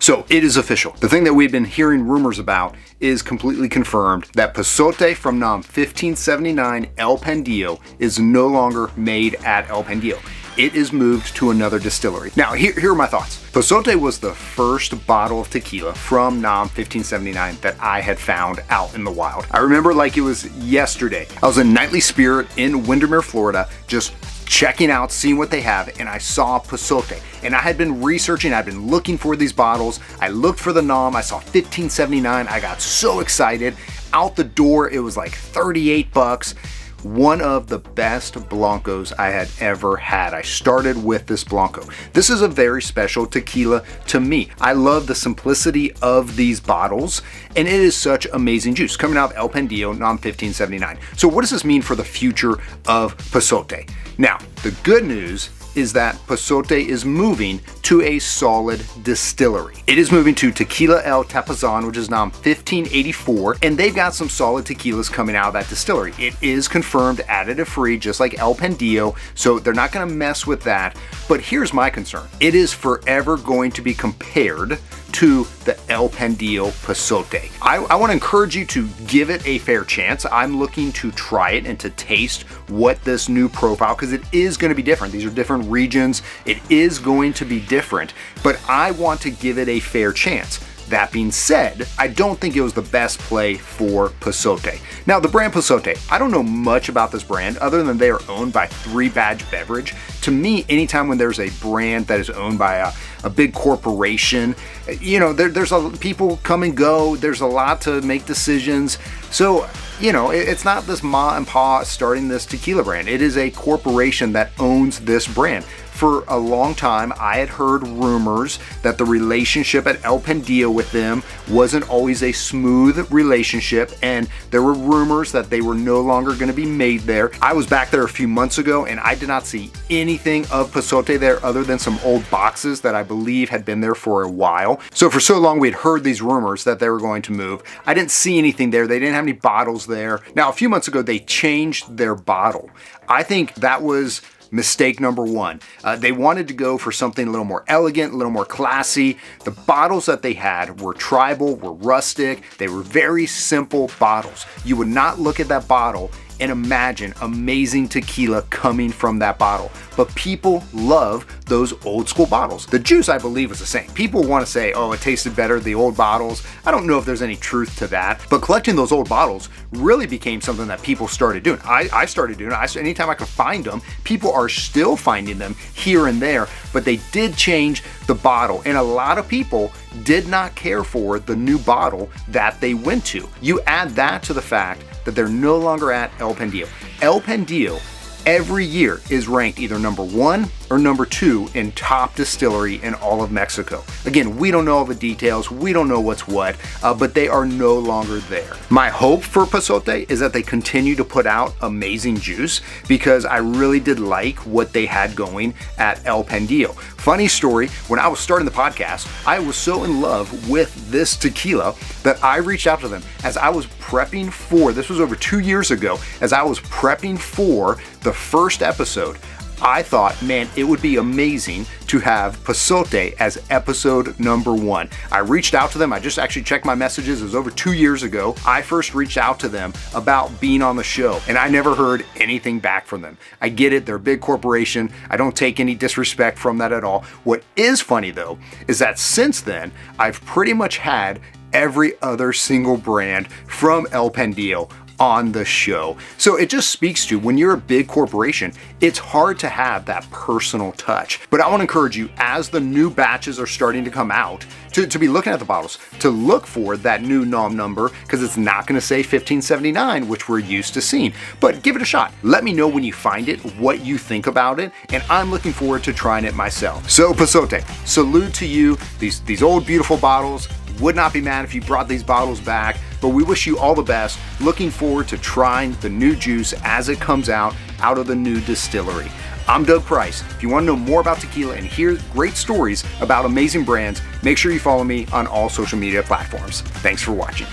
So it is official. The thing that we've been hearing rumors about is completely confirmed that Pasote from NOM1579 El Pandillo is no longer made at El Pandillo. It is moved to another distillery. Now, here are my thoughts. Pasote was the first bottle of tequila from NOM1579 that I had found out in the wild. I remember like it was yesterday. I was in Nightly Spirit in Windermere, Florida, just checking out, seeing what they have, and I saw Pasote. And I had been researching, I'd been looking for these bottles. I looked for the NOM, I saw 1579, I got so excited. Out the door, it was like 38 bucks. One of the best Blancos I had ever had. I started with this Blanco. This is a very special tequila to me. I love the simplicity of these bottles, and it is such amazing juice coming out of El Pandillo NOM 1579. So what does this mean for the future of Pasote? Now, the good news is that Pasote is moving to a solid distillery. It is moving to Tequila El Tepozan, which is NOM 1584, and they've got some solid tequilas coming out of that distillery. It is confirmed additive free, just like El Pandillo, so they're not gonna mess with that. But here's my concern. It is forever going to be compared to the El Pandillo Pasote. I want to encourage you to give it a fair chance. I'm looking to try it and to taste what this new profile, because it is going to be different. These are different regions. It is going to be different, but I want to give it a fair chance. That being said, I don't think it was the best play for Pasote. Now, the brand Pasote, I don't know much about this brand other than they are owned by Three Badge Beverage. To me, anytime when there's a brand that is owned by a big corporation, you know, there's people come and go. There's a lot to make decisions. So, you know, it's not this ma and pa starting this tequila brand. It is a corporation that owns this brand. For a long time, I had heard rumors that the relationship at El Pandillo with them wasn't always a smooth relationship, and there were rumors that they were no longer going to be made there. I was back there a few months ago, and I did not see anything of Pasote there other than some old boxes that I believe had been there for a while. So for so long, we had heard these rumors that they were going to move. I didn't see anything there. They didn't have any bottles there. Now, a few months ago, they changed their bottle. I think that was mistake number one. They wanted to go for something a little more elegant, a little more classy. The bottles that they had were tribal, were rustic. They were very simple bottles. You would not look at that bottle and imagine amazing tequila coming from that bottle. But people love those old school bottles. The juice, I believe, is the same. People want to say, oh, it tasted better, the old bottles. I don't know if there's any truth to that, but collecting those old bottles really became something that people started doing. I started doing it. Anytime I could find them, people are still finding them here and there, but they did change the bottle, and a lot of people did not care for the new bottle that they went to. You add that to the fact that they're no longer at El Pandillo. El Pandillo every year is ranked either number 1 or number 2 in top distillery in all of Mexico. Again, we don't know all the details, we don't know what's what, but they are no longer there. My hope for Pasote is that they continue to put out amazing juice, because I really did like what they had going at El Pandillo. Funny story, when I was starting the podcast, I was so in love with this tequila that I reached out to them as I was prepping for, this was over 2 years ago, as I was prepping for the first episode. I thought, man, it would be amazing to have Pasote as episode number 1. I reached out to them. I just actually checked my messages. It was over 2 years ago. I first reached out to them about being on the show, and I never heard anything back from them. I get it. They're a big corporation. I don't take any disrespect from that at all. What is funny, though, is that since then, I've pretty much had every other single brand from El Pandillo on the show. So it just speaks to, when you're a big corporation, it's hard to have that personal touch. But I want to encourage you, as the new batches are starting to come out, to be looking at the bottles, to look for that new NOM number, because it's not going to say 1579, which we're used to seeing. But give it a shot. Let me know when you find it, what you think about it, and I'm looking forward to trying it myself. So Pasote, salute to you. These old beautiful bottles. Would not be mad if you brought these bottles back, but we wish you all the best. Looking forward to trying the new juice as it comes out of the new distillery. I'm Doug Price. If you want to know more about tequila and hear great stories about amazing brands, make sure you follow me on all social media platforms. Thanks for watching.